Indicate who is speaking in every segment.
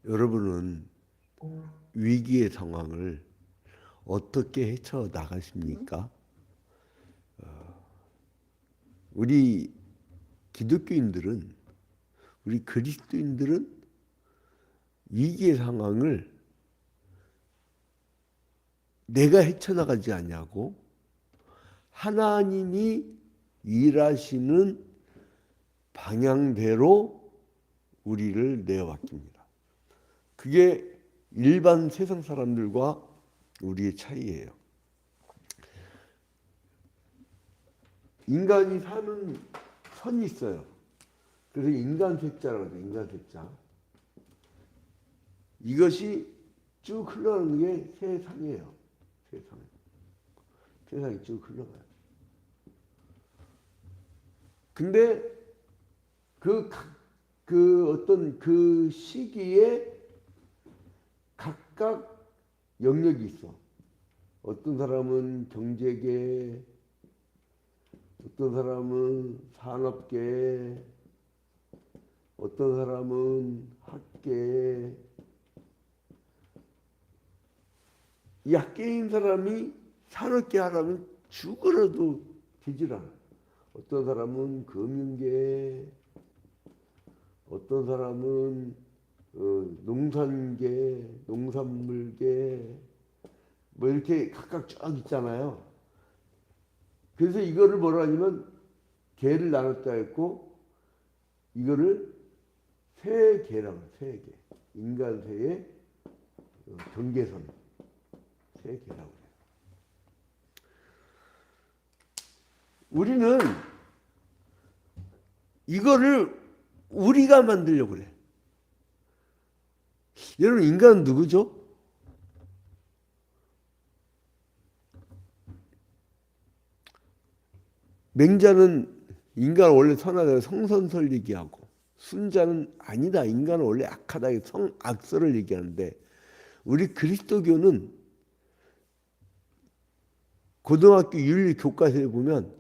Speaker 1: 여러분은 위기의 상황을 어떻게 헤쳐 나가십니까? 우리 기독교인들은, 우리 그리스도인들은 위기의 상황을 내가 헤쳐나가지 않냐고 하나님이 일하시는 방향대로 우리를 내어맡깁니다. 그게 일반 세상 사람들과 우리의 차이예요. 인간이 사는 선이 있어요. 그래서 인간색자라고 해요. 인간색자. 이것이 쭉 흘러가는 게 세상이에요. 세상. 세상이 쭉 흘러가요. 근데 어떤 그 시기에 각각 영역이 있어. 어떤 사람은 경제계, 어떤 사람은 산업계, 어떤 사람은 학계. 이 학계인 사람이 산업계 하라면 죽으라도 되질 않아. 어떤 사람은 금융계, 어떤 사람은 농산계, 농산물계, 뭐 이렇게 각각 쭉 있잖아요. 그래서 이거를 뭐라 하냐면 계를 나눴다 했고 이거를 세계라고 해요. 세계. 인간세의 경계선. 세계라고 해요. 우리는 이거를 우리가 만들려고 그래. 여러분, 인간은 누구죠? 맹자는 인간은 원래 선하다 성선설 얘기하고, 순자는 아니다, 인간은 원래 악하다 성악설을 얘기하는데, 우리 그리스도교는 고등학교 윤리 교과서에 보면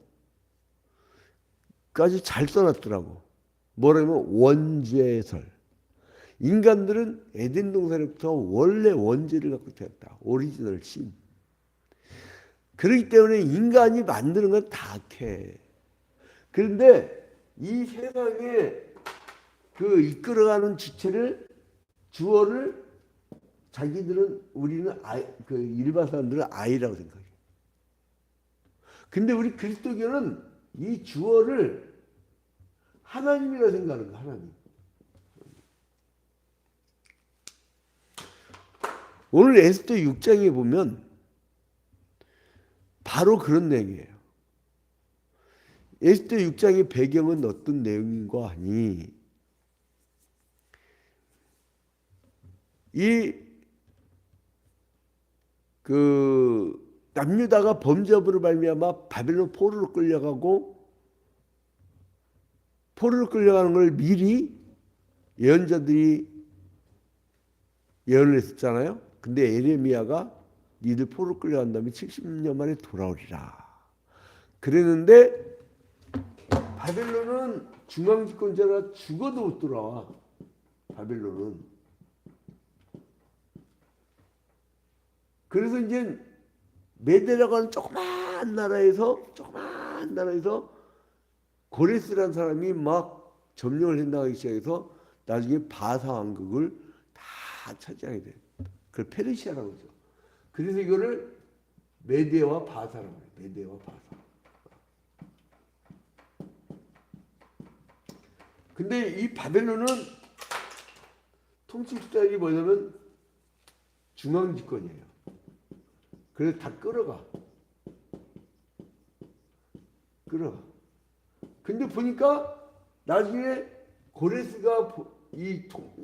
Speaker 1: 아주 잘 써놨더라고. 뭐라면 원죄설. 인간들은 에덴 동산부터 원래 원죄를 갖고 태었다. 오리지널 신. 그렇기 때문에 인간이 만드는 건 다 악해. 그런데 이 세상에 그 이끌어가는 주어를 자기들은 우리는 그 일반 사람들은 아이라고 생각해. 근데 우리 그리스도교는 이 주어를 하나님이라고 생각하는 거야. 하나님. 오늘 에스더 6장에 보면 바로 그런 내용이에요. 에스더 6장의 배경은 어떤 내용인가 하니 남유다가 범죄업으로 말미암아 바벨론 포로로 끌려가는 걸 미리 예언자들이 예언을 했었잖아요. 근데 에레미야가 니들 포로 끌려간 다음에 70년 만에 돌아오리라. 그랬는데 바벨론은 중앙집권자가 죽어도 못 돌아와. 바벨론은. 그래서 이제 메데라고 하는 조그만 나라에서 고레스라는 사람이 막 점령을 해나가기 시작해서 나중에 바사 왕국을 다 차지하게 돼. 그걸 페르시아라고 하죠. 그래서 이거를 메데와 바사라고 해요. 메데와 바사. 근데 이 바벨론은 통치 수단이 뭐냐면 중앙집권이에요. 그래서 다 끌어가. 근데 보니까 나중에 고레스가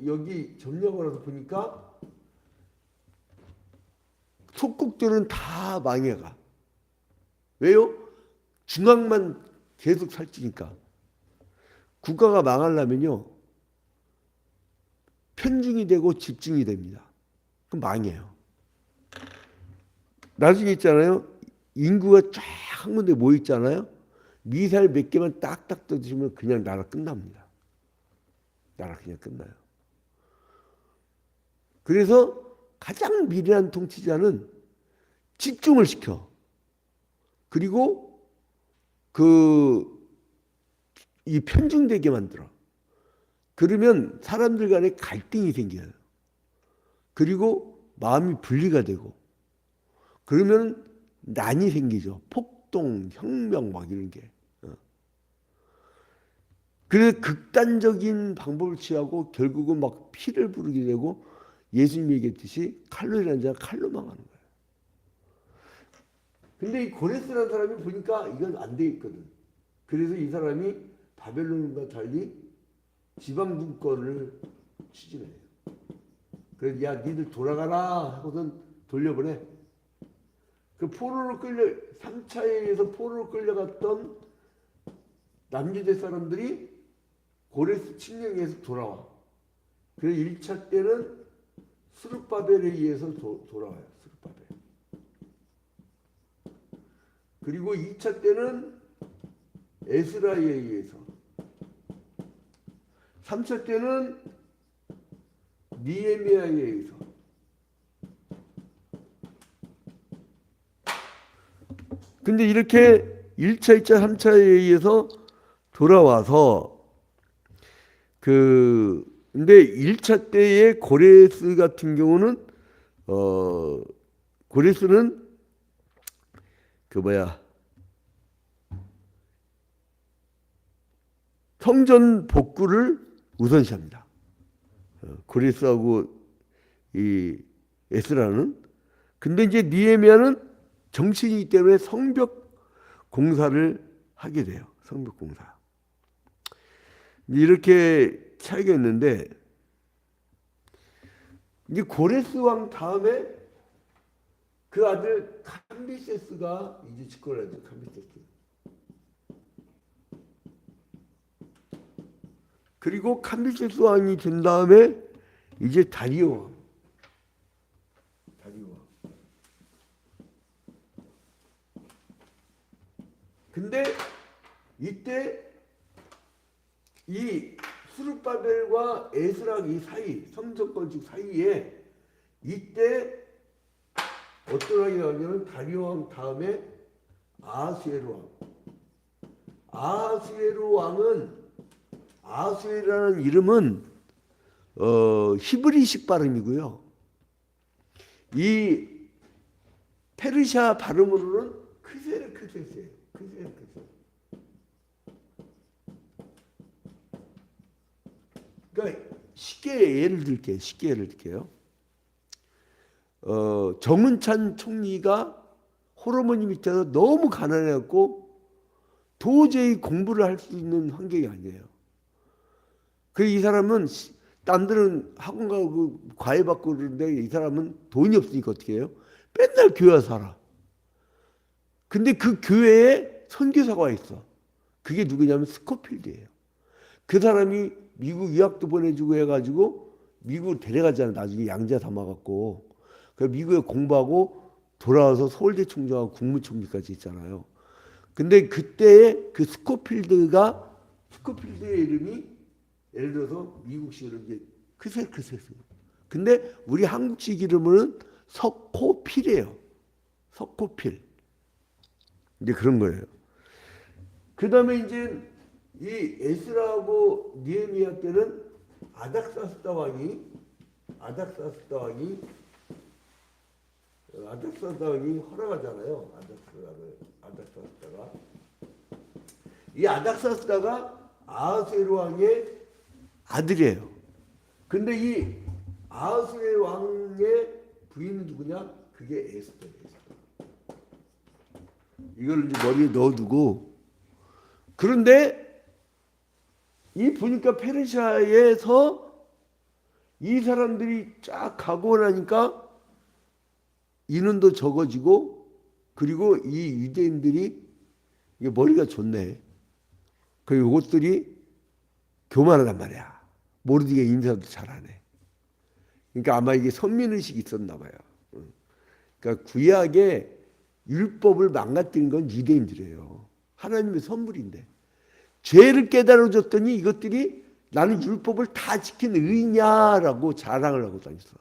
Speaker 1: 여기 점령을 해서 보니까 속국들은 다 망해가. 왜요? 중앙만 계속 살찌니까. 국가가 망하려면요. 편중이 되고 집중이 됩니다. 그럼 망해요. 나중에 있잖아요. 인구가 쫙 한 군데 모여 있잖아요. 미사일 몇 개만 딱딱 떠주시면 그냥 나라 끝납니다. 나라 그냥 끝나요. 그래서 가장 미련한 통치자는 집중을 시켜. 그리고 이 편중되게 만들어. 그러면 사람들 간에 갈등이 생겨요. 그리고 마음이 분리가 되고. 그러면 난이 생기죠. 폭동, 혁명 막 이런 게. 그래서 극단적인 방법을 취하고 결국은 막 피를 부르게 되고 예수님이 얘기했듯이 칼로 일하는 자가 칼로 망하는 거예요. 근데 이 고레스라는 사람이 보니까 이건 안 돼 있거든. 그래서 이 사람이 바벨론과 달리 지방분권을 추진해요. 그래서 야 니들 돌아가라 하고선 돌려보내. 그 포로로 3차에 의해서 포로로 끌려갔던 남유대 사람들이 고레스 칙령에서 돌아와. 그래서 1차 때는 스룹바벨에 의해서 돌아와요. 스룹바벨. 그리고 2차 때는 에스라에 의해서. 3차 때는 니에미아에 의해서. 근데 이렇게 1차, 2차, 3차에 의해서 돌아와서 근데 1차 때의 고레스 같은 경우는 고레스는 성전 복구를 우선시합니다. 고레스하고 이 에스라는. 근데 이제 느헤미야는 정치인이기 때문에 성벽 공사를 하게 돼요. 성벽 공사. 이렇게 차이가 있는데 이제 고레스 왕 다음에 그 아들 캄비세스가 이제 집권을 하죠. 캄비세스. 그리고 캄비세스 왕이 된 다음에 이제 다리오 왕. 다리오 왕. 근데 이때 이 스룹바벨과 에스라 이 사이, 성전 건축 사이에 이때 어떤 왕이 나오냐면 다리오 왕 다음에 아하수에로 왕. 아하수에로 왕은 아하수에라는 이름은 히브리식 발음이고요. 이 페르시아 발음으로는 크세르크세스예요. 크세르크세스. 그러니까 쉽게 예를 들게요. 정은찬 총리가 호르몬이 밑에서 너무 가난해갖고 도저히 공부를 할 수 있는 환경이 아니에요. 이 사람은 남들은 학원 가고 과외 받고 그러는데 이 사람은 돈이 없으니까 어떻게 해요? 맨날 교회 살아. 근데 그 교회에 선교사가 있어. 그게 누구냐면 스코필드예요. 그 사람이 미국 유학도 보내주고 해가지고 미국으로 데려가잖아요. 나중에 양자 삼아갖고. 그 미국에 공부하고 돌아와서 서울대 총장하고 국무총리까지 있잖아요. 근데 그때 그 스코필드의 이름이 예를 들어서 미국식으로 이제 크세크세스. 근데 우리 한국식 이름은 석호필이에요. 석호필. 이제 그런 거예요. 그 다음에 이제 이 에스라하고 느헤미야 때는 아닥사스다 왕이 허락하잖아요. 아닥사스다가 이 아닥사스다가 아하수에로 왕의 아들이에요. 근데 이 아하수에로 왕의 부인은 누구냐? 그게 에스더예요. 이걸 이제 머리에 넣어두고. 그런데 이 보니까 페르시아에서 이 사람들이 쫙 가고 나니까 인원도 적어지고, 그리고 이 유대인들이 이게 머리가 좋네. 그리고 이것들이 교만하단 말이야. 모르게 인사도 잘하네. 그러니까 아마 이게 선민의식이 있었나 봐요. 그러니까 구약의 율법을 망가뜨린 건 유대인들이에요. 하나님의 선물인데. 죄를 깨달아줬더니 이것들이 나는 율법을 다 지킨 의냐라고 자랑을 하고 다녔어.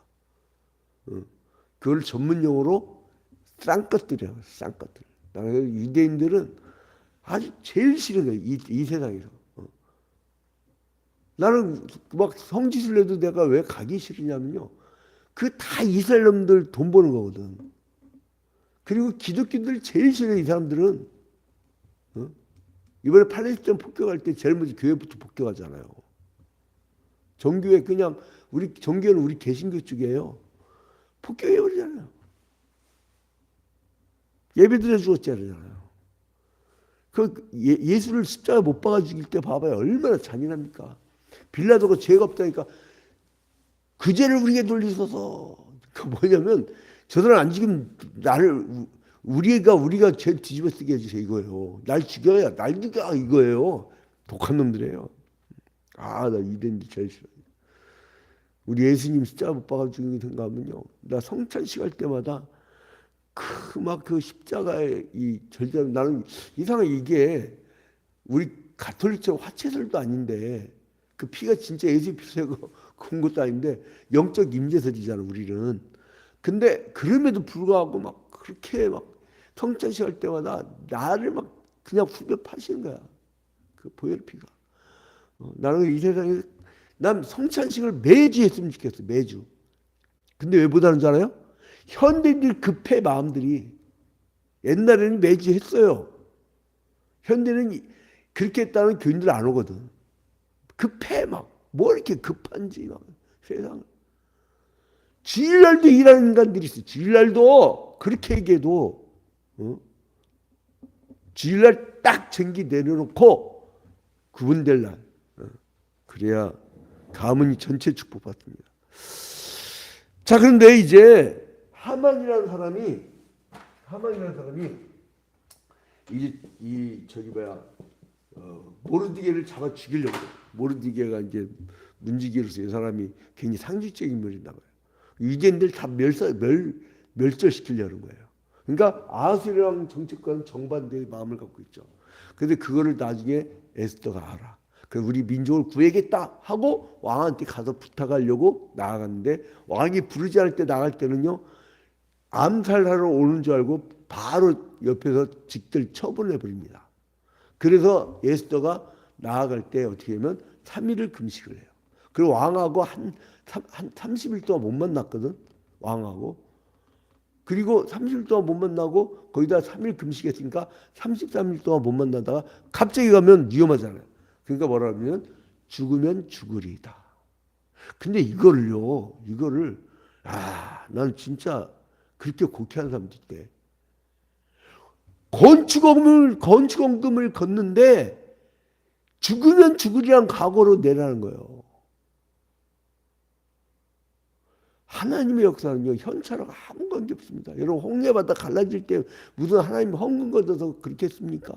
Speaker 1: 그걸 전문 용어로 쌍것들이라고. 쌍것들. 유대인들은 아주 제일 싫은 거예요. 이 세상에서. 나는 막 성지순 해도 내가 왜 가기 싫으냐면요. 그 다 이스라엘 놈들 돈 버는 거거든. 그리고 기독교인들 제일 싫어. 이 사람들은. 이번에 팔레스타인 폭격할 때 제일 먼저 교회부터 폭격하잖아요. 정교회 그냥 우리 정교회는 우리 개신교 쪽이에요. 폭격해버리잖아요. 예배드려 죽었잖아요. 예수를 십자가 못 박아 죽일 때 봐봐요. 얼마나 잔인합니까? 빌라도가 죄가 없다니까 그 죄를 우리에게 돌리소서. 그 뭐냐면 저 사람 안 죽이면 나를 우리가 죄 뒤집어 쓰게 해주세요 이거예요. 날 죽여 이거예요. 독한 놈들이에요. 나 유대인들 제일 싫어. 우리 예수님 십자가 못 박아 죽이는 게 생각하면요. 나 성찬식 할 때마다 그 십자가의 이 절대 나는 이상하게 이게 우리 가톨릭처럼 화채설도 아닌데 그 피가 진짜 예수 피세고 그런 것도 아닌데 영적 임재설이잖아 우리는. 근데 그럼에도 불구하고 막 그렇게 막 성찬식 할 때마다 나를 막 그냥 후벼 파시는 거야. 그 보혈 피가. 나는 이 세상에 난 성찬식을 매주 했으면 좋겠어. 매주. 근데 왜 못하는 줄 알아요? 현대인들 급해 마음들이. 옛날에는 매주 했어요. 현대는 그렇게 했다는 교인들 안 오거든. 급해 막. 뭐 이렇게 급한지 막 세상. 주일날도 일하는 인간들이 있어. 주일날도 그렇게 얘기해도 주일날 딱 전기 내려놓고 구분될 날. 그래야 가문이 전체 축복받습니다. 자, 그런데 이제 하만이라는 사람이 이제 모르드게를 잡아 죽이려고. 모르드게가 이제 문지기로서 이 사람이 굉장히 상징적인 인물이다 거예요. 유대인들 다 멸절시키려는 거예요. 그러니까 아하수에랑 정책과는 정반대의 마음을 갖고 있죠. 그런데 그거를 나중에 에스더가 알아. 그래서 우리 민족을 구해야겠다 하고 왕한테 가서 부탁하려고 나아갔는데 왕이 부르지 않을 때 나갈 때는요. 암살하러 오는 줄 알고 바로 옆에서 직들 처분을 해버립니다. 그래서 에스더가 나아갈 때 어떻게 하면 3일을 금식을 해요. 그리고 왕하고 한 30일 동안 못 만났거든. 왕하고. 그리고 30일 동안 못 만나고 거기다 3일 금식했으니까 33일 동안 못 만나다가 갑자기 가면 위험하잖아요. 그러니까 뭐라면 죽으면 죽으리다. 근데 이거를 난 진짜 그렇게 곡해하는 사람도 있대. 건축원금을 걷는데 죽으면 죽으리란 각오로 내라는 거예요. 하나님의 역사는요, 현찰하고 아무 관계 없습니다. 여러분, 홍해바다 갈라질 때 무슨 하나님 헌금 걷어서 그렇게 했습니까?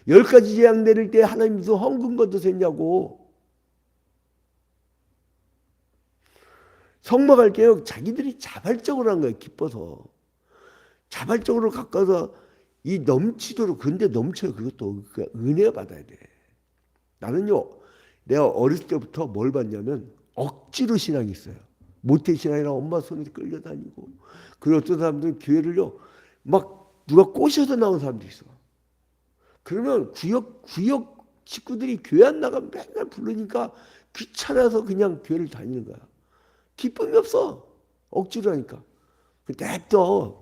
Speaker 1: 10가지 재앙 내릴 때 하나님 무슨 헌금 걷어서 했냐고. 성막할 때요, 자기들이 자발적으로 한 거예요, 기뻐서. 자발적으로 가까워서 이 넘치도록, 근데 넘쳐요, 그것도. 그러니까 은혜 받아야 돼. 나는요, 내가 어렸을 때부터 뭘 봤냐면, 억지로 신앙이 있어요. 모태신앙이랑 엄마 손에 끌려다니고. 그리고 어떤 사람들은 교회를요, 막 누가 꼬셔서 나온 사람도 있어. 그러면 구역 식구들이 교회 안 나가면 맨날 부르니까 귀찮아서 그냥 교회를 다니는 거야. 기쁨이 없어. 억지로 하니까. 냅둬.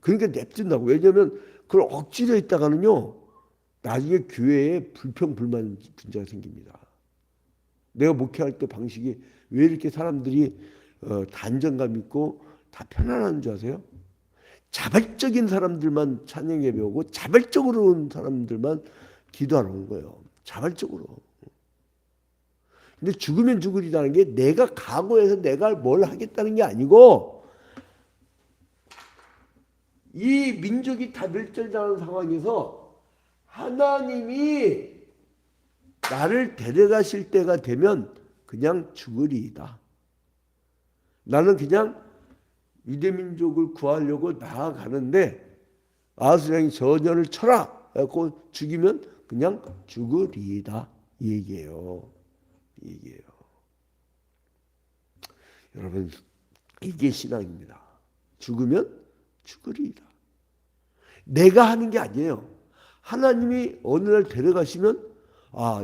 Speaker 1: 그러니까 냅둔다고. 왜냐하면 그걸 억지로 했다가는요, 나중에 교회에 불평불만 문제가 생깁니다. 내가 목회할 때 방식이 왜 이렇게 사람들이 단정감 있고 다 편안한 줄 아세요? 자발적인 사람들만 찬양 예배 오고 자발적으로 온 사람들만 기도하러 온 거예요. 자발적으로. 근데 죽으면 죽으리라는 게 내가 각오해서 내가 뭘 하겠다는 게 아니고 이 민족이 다 멸절당하는 상황에서 하나님이 나를 데려가실 때가 되면 그냥 죽으리이다. 나는 그냥 유대민족을 구하려고 나아가는데 아하수량이 전열을 쳐라 해서 죽이면 그냥 죽으리이다. 이 얘기예요. 여러분, 이게 신앙입니다. 죽으면 죽으리이다. 내가 하는 게 아니에요. 하나님이 어느 날 데려가시면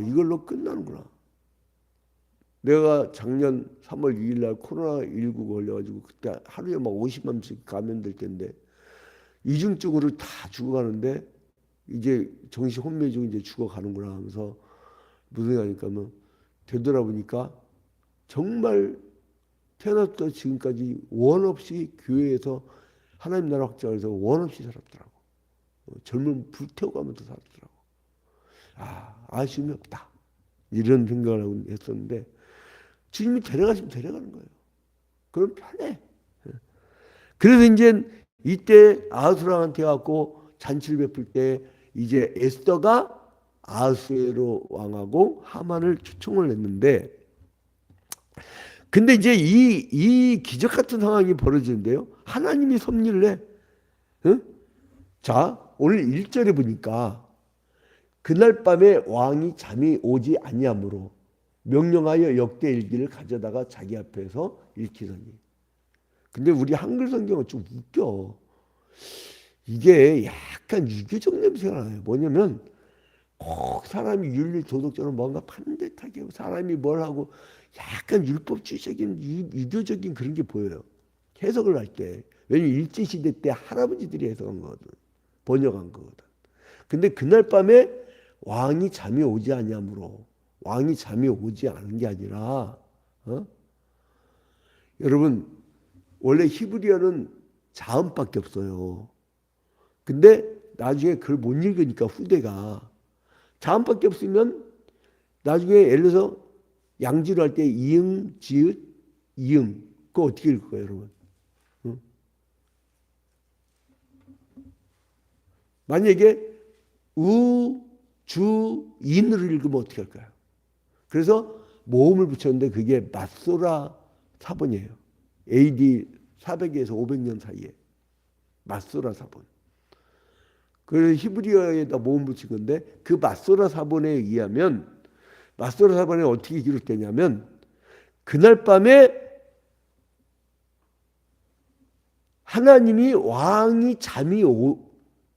Speaker 1: 이걸로 끝나는구나. 내가 작년 3월 2일 날 코로나19 걸려가지고 그때 하루에 막 50만 명씩 감염될 텐데 이중적으로 다 죽어가는데 이제 정신 혼미해지고 이제 죽어가는구나 하면서 무슨 생각이니까 되돌아보니까 정말 태어나서 지금까지 원 없이 교회에서 하나님 나라 확장해서 원 없이 살았더라고. 젊은 불태워가면서 살았더라고. 아쉬움이 없다. 이런 생각을 하고 했었는데 주님이 데려가시면 데려가는 거예요. 그럼 편해. 그래서 이제 이때 아하수랑한테 갖고 잔치를 베풀 때 이제 에스더가 아하수에로 왕하고 하만을 초청을 했는데 근데 이제 이 기적 같은 상황이 벌어지는데요. 하나님이 섭리를 해. 응? 자, 오늘 1절에 보니까 그날 밤에 왕이 잠이 오지 아니하므로 명령하여 역대 일기를 가져다가 자기 앞에서 읽히더니. 근데 우리 한글 성경은 좀 웃겨. 이게 약간 유교적 냄새가 나요. 뭐냐면 꼭 사람이 윤리 도덕적으로 뭔가 반듯하게 사람이 뭘 하고 약간 율법주의적인 유교적인 그런 게 보여요. 해석을 할 때. 왜냐면 일제시대 때 할아버지들이 해석한 거거든. 번역한 거거든. 근데 그날 밤에 왕이 잠이 오지 아니하므로 왕이 잠이 오지 않은 게 아니라 여러분 원래 히브리어는 자음밖에 없어요. 근데 나중에 그걸 못 읽으니까 후대가 자음밖에 없으면 나중에 예를 들어서 양지로 할 때 이응, 지읒, 이응 그거 어떻게 읽을 거예요 여러분? 만약에 우, 주, 인으로 읽으면 어떻게 할까요? 그래서 모음을 붙였는데 그게 맞소라 사본이에요. AD 400에서 500년 사이에 맞소라 사본. 그래서 히브리어에다 모음 붙인 건데 그 맞소라 사본에 의하면 맞소라 사본에 어떻게 기록되냐면 그날 밤에 하나님이 왕이 잠이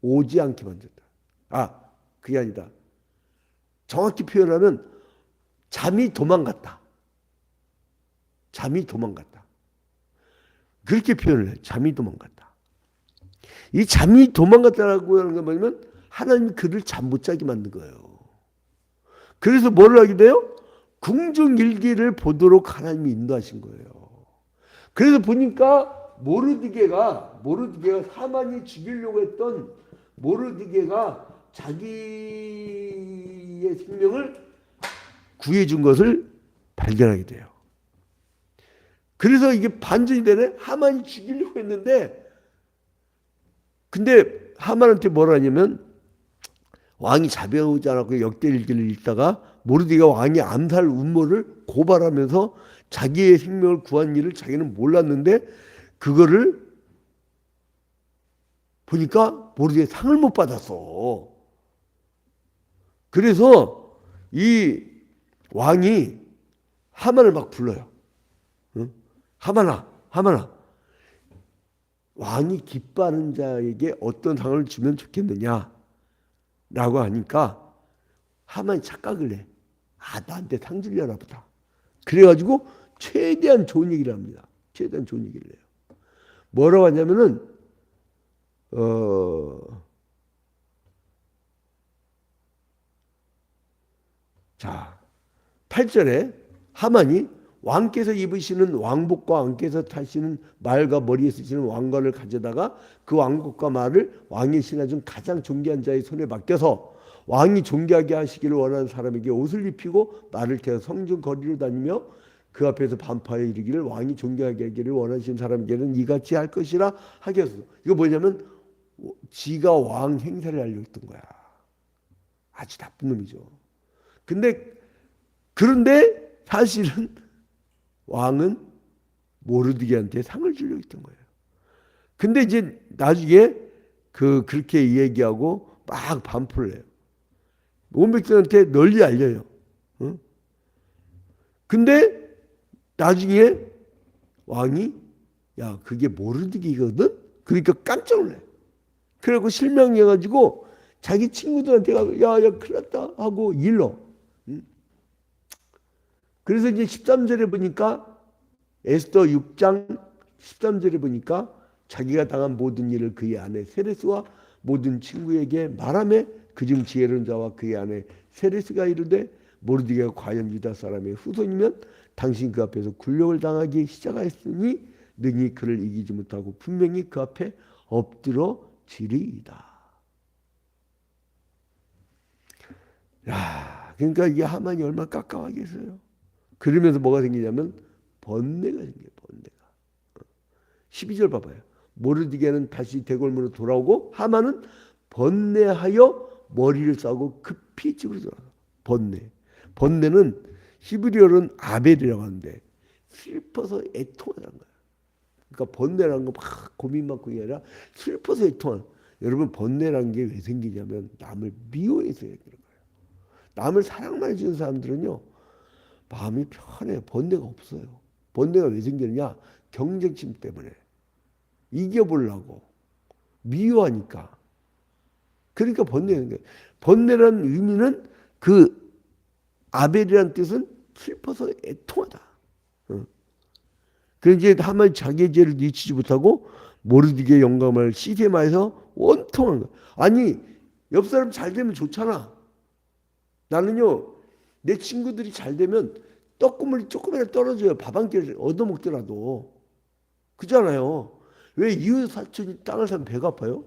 Speaker 1: 오지 않게 만든다. 그게 아니다. 정확히 표현하면 잠이 도망갔다. 잠이 도망갔다. 그렇게 표현을 해요. 잠이 도망갔다. 이 잠이 도망갔다라고 하는 건 뭐냐면 하나님이 그를 잠 못 자게 만든 거예요. 그래서 뭘 하게 돼요? 궁중일기를 보도록 하나님이 인도하신 거예요. 그래서 보니까 모르드게가 하만이 죽이려고 했던 모르드게가 자기의 생명을 구해준 것을 발견하게 돼요. 그래서 이게 반전이 되네. 하만이 죽이려고 했는데 근데 하만한테 뭐라 하냐면 왕이 자비하지 않았고 역대일기를 읽다가 모르드게가 왕의 암살 음모를 고발하면서 자기의 생명을 구한 일을 자기는 몰랐는데 그거를 보니까 모르드게 상을 못 받았어. 그래서 이 왕이 하만을 막 불러요. 응? 하만아. 왕이 기뻐하는 자에게 어떤 상을 주면 좋겠느냐 라고 하니까 하만이 착각을 해. 나한테 상 주려나 보다. 그래가지고 최대한 좋은 얘기를 합니다. 최대한 좋은 얘기를 해요. 뭐라고 하냐면은 자 8절에 하만이 왕께서 입으시는 왕복과 왕께서 타시는 말과 머리에 쓰시는 왕관을 가져다가 그 왕복과 말을 왕의 신하 중 가장 존귀한 자의 손에 맡겨서 왕이 존귀하게 하시기를 원하는 사람에게 옷을 입히고 말을 태워 성중 거리로 다니며 그 앞에서 반파에 이르기를 왕이 존귀하게 하기를 원하시는 사람에게는 이같이 할 것이라 하겠소. 이거 뭐냐면 지가 왕 행세를 하려고 했던 거야. 아주 나쁜 놈이죠. 그런데 사실은 왕은 모르드게한테 상을 주려고 했던 거예요. 근데 이제 나중에 그렇게 얘기하고 막 반포를 해요. 온 백성한테 널리 알려요. 근데 나중에 왕이 야, 그게 모르드기거든? 그러니까 깜짝 놀래. 그래갖고 실명해가지고 자기 친구들한테 가서 야, 큰일 났다 하고 일러. 그래서 이제 13절에 보니까 에스더 6장 13절에 보니까 자기가 당한 모든 일을 그의 아내 세레스와 모든 친구에게 말하며 그중 지혜로운 자와 그의 아내 세레스가 이르되 모르드게가 과연 유다 사람의 후손이면 당신 그 앞에서 굴욕을 당하기 시작하였으니 능히 그를 이기지 못하고 분명히 그 앞에 엎드러지리이다. 야, 그러니까 이게 하만이 얼마나 깝깝하겠어요. 그러면서 뭐가 생기냐면 번뇌가 생겨요. 번뇌가. 12절 봐봐요. 모르드게는 다시 대궐문으로 돌아오고 하만은 번뇌하여 머리를 싸고 급히 집으로 돌아가. 번뇌. 번뇌는 히브리어로는 아벨이라고 하는데 슬퍼서 애통하는 거예요. 그러니까 번뇌라는 거 막 고민 많고 게 아니라 슬퍼서 애통하는. 여러분 번뇌라는 게 왜 생기냐면 남을 미워해서 그런 거예요. 남을 사랑만 해주는 사람들은요 마음이 편해요. 번뇌가 없어요. 번뇌가 왜 생기느냐? 경쟁심 때문에. 이겨보려고. 미워하니까. 그러니까 번뇌가 생겨요. 번뇌라는 의미는 그 아벨이라는 뜻은 슬퍼서 애통하다. 그래서 이제 하만 자기의 죄를 뉘치지 못하고 모르드게의 영감을 시세마에서 원통한 거. 아니 옆 사람 잘 되면 좋잖아. 나는요 내 친구들이 잘 되면 떡국물이 조금이라도 떨어져요. 밥 한 끼를 얻어먹더라도. 그잖아요. 왜 이웃 사촌이 땅을 사면 배가 아파요?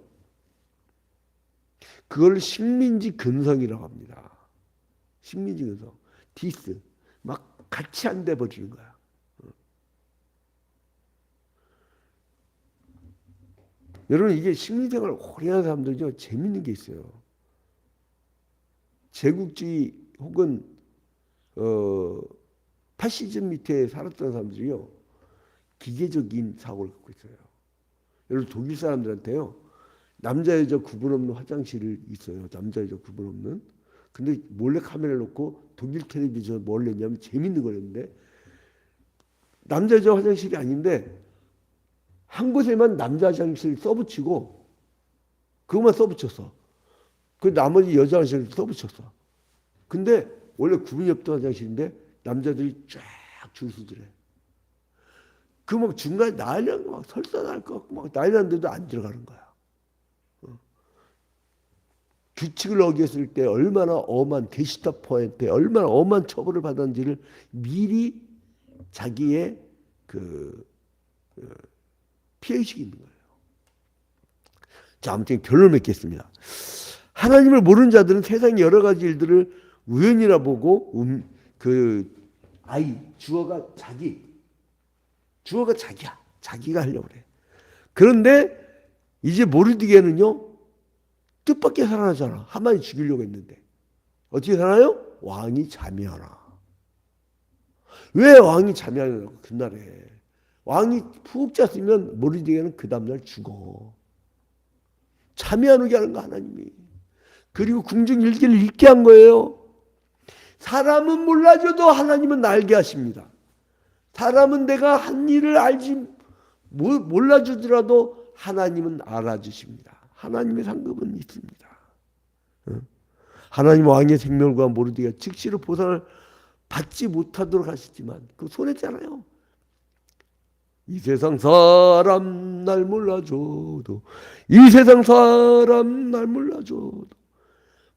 Speaker 1: 그걸 식민지 근성이라고 합니다. 식민지 근성. 디스. 막 같이 안 돼 버리는 거야. 여러분 이게 식민생활 오래 하는 사람들은요 재밌는 게 있어요. 제국주의 혹은 파시즘 밑에 살았던 사람들이요 기계적인 사고를 갖고 있어요. 여러분 독일 사람들한테요 남자 여자 구분 없는 화장실이 있어요. 남자 여자 구분 없는. 근데 몰래 카메라를 놓고 독일 텔레비전 뭘 냈냐면 재밌는 거였는데 남자 여자 화장실이 아닌데 한 곳에만 남자 화장실 써붙이고 그것만 써붙였어. 그 나머지 여자 화장실 써붙였어. 근데 원래 구분이 없던 화장실인데 남자들이 쫙 줄 서더래. 그 막 중간에 난리 나고 막 설사날 것 같고 막 난리 났는데도 안 들어가는 거야. 규칙을 어겼을 때 얼마나 엄한 게시타포한테 얼마나 엄한 처벌을 받았는지를 미리 자기의 피해의식이 있는 거예요. 자, 아무튼 결론을 맺겠습니다. 하나님을 모르는 자들은 세상의 여러 가지 일들을 우연이라 보고 주어가 자기야. 자기가 하려고 그래. 그런데 이제 모르드게는요 뜻밖의 살아나잖아. 하만이 죽이려고 했는데 어떻게 살아요? 왕이 자미하라. 왜 왕이 자미하냐고. 그날에 왕이 푹 잤으면 모르드게는 그 다음날 죽어. 잠이 안 오게 하는 거 하나님이. 그리고 궁중일기를 읽게 한 거예요. 사람은 몰라줘도 하나님은 알게 하십니다. 사람은 내가 한 일을 몰라주더라도 하나님은 알아주십니다. 하나님의 상급은 있습니다. 하나님 왕의 생명과 모르드게가 즉시로 보상을 받지 못하도록 하시지만 그 손했잖아요. 이 세상 사람 날 몰라줘도 이 세상 사람 날 몰라줘도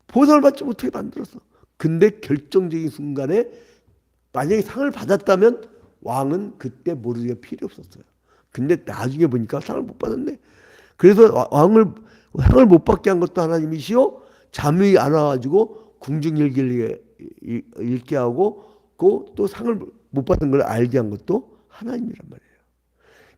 Speaker 1: 보상을 받지 못하게 만들었어. 근데 결정적인 순간에 만약에 상을 받았다면 왕은 그때 모르드게가 필요 없었어요. 근데 나중에 보니까 상을 못 받았네. 그래서 상을 못 받게 한 것도 하나님이시요 잠이 안 와가지고 궁중일기를 읽게 하고 또 상을 못 받은 걸 알게 한 것도 하나님이란 말이에요.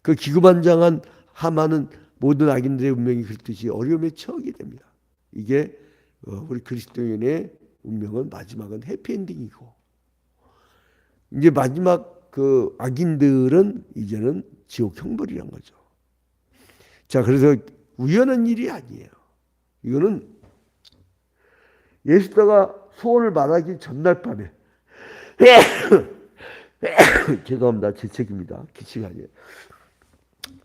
Speaker 1: 그 기구만장한 하만은 모든 악인들의 운명이 그렇듯이 어려움에 처하게 됩니다. 이게 우리 그리스도인의 운명은 마지막은 해피엔딩이고 이제 마지막 그 악인들은 이제는 지옥 형벌이란 거죠. 자, 그래서 우연한 일이 아니에요. 이거는 예수다가 소원을 말하기 전날 밤에 죄송합니다. 제 책입니다. 기침이 아니에요.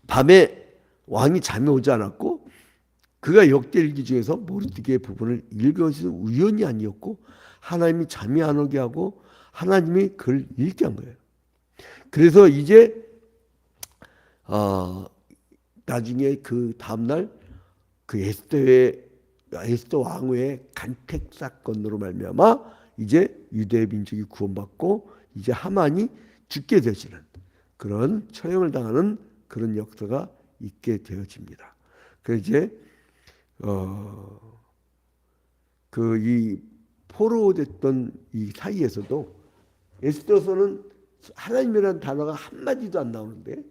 Speaker 1: 밤에 왕이 잠이 오지 않았고 그가 역대일기 중에서 모르드게의 부분을 읽은 것은 우연이 아니었고 하나님이 잠이 안 오게 하고 하나님이 그걸 읽게 한 거예요. 그래서 이제 나중에 그 다음날 그 에스더 왕후의 간택 사건으로 말미암아 이제 유대 민족이 구원받고 이제 하만이 죽게 되시는 그런 처형을 당하는 그런 역사가 있게 되어집니다. 그래서 이제 그 이 포로됐던 이 사이에서도 에스더서는 하나님이라는 단어가 한 마디도 안 나오는데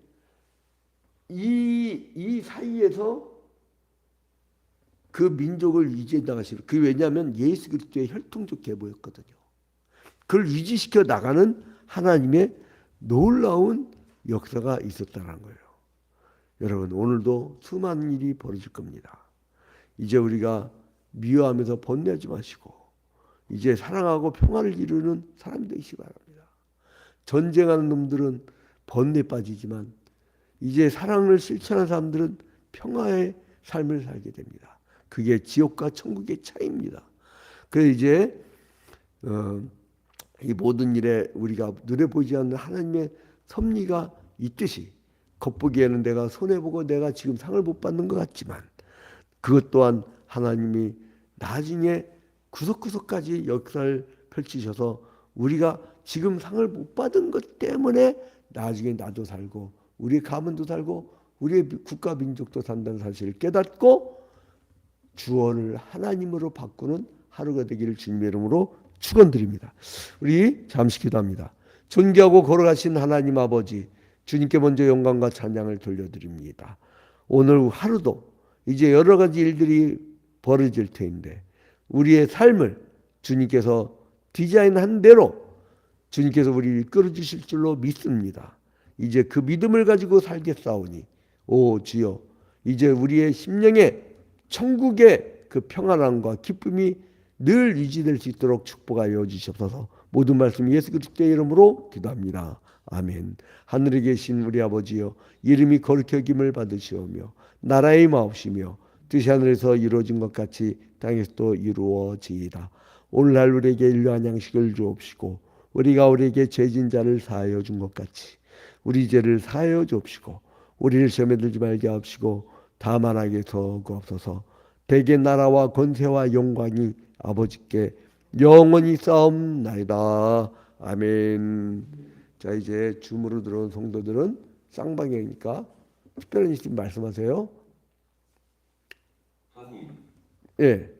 Speaker 1: 이 사이에서 그 민족을 유지해 나가시는 그 왜냐하면 예수 그리스도의 혈통적 계보였거든요. 그걸 유지시켜 나가는 하나님의 놀라운 역사가 있었다는 거예요. 여러분 오늘도 수많은 일이 벌어질 겁니다. 이제 우리가 미워하면서 번뇌하지 마시고 이제 사랑하고 평화를 이루는 사람이 되시기 바랍니다. 전쟁하는 놈들은 번뇌에 빠지지만 이제 사랑을 실천하는 사람들은 평화의 삶을 살게 됩니다. 그게 지옥과 천국의 차이입니다. 그래서 이제 이 모든 일에 우리가 눈에 보이지 않는 하나님의 섭리가 있듯이 겉보기에는 내가 손해보고 내가 지금 상을 못 받는 것 같지만 그것 또한 하나님이 나중에 구석구석까지 역사를 펼치셔서 우리가 지금 상을 못 받은 것 때문에 나중에 나도 살고 우리의 가문도 살고 우리의 국가 민족도 산다는 사실을 깨닫고 주원을 하나님으로 바꾸는 하루가 되기를 주님의 이름으로 축원드립니다. 우리 잠시 기도합니다. 존귀하고 거룩하신 하나님 아버지 주님께 먼저 영광과 찬양을 돌려드립니다. 오늘 하루도 이제 여러 가지 일들이 벌어질 텐데 우리의 삶을 주님께서 디자인한 대로 주님께서 우리를 이끌어 주실 줄로 믿습니다. 이제 그 믿음을 가지고 살겠사오니 오 주여 이제 우리의 심령에 천국의 그 평안함과 기쁨이 늘 유지될 수 있도록 축복하여 주시옵소서. 모든 말씀 예수 그리스도의 이름으로 기도합니다. 아멘. 하늘에 계신 우리 아버지여 이름이 거룩히 여김을 받으시오며 나라의 마옵시며 뜻이 하늘에서 이루어진 것 같이 땅에서도 이루어지이다. 오늘날 우리에게 일용할 양식을 주옵시고 우리가 우리에게 죄진 자를 사하여 준 것 같이 우리 죄를 사하여 주옵시고 우리를 시험에 들지 말게 하옵시고 다만 악에서 구하옵소서. 대개 나라와 권세와 영광이 아버지께 영원히 싸움나이다. 아멘. 자 이제 줌으로 들어온 성도들은 쌍방향이니까 특별한 말씀 말씀하세요. 예.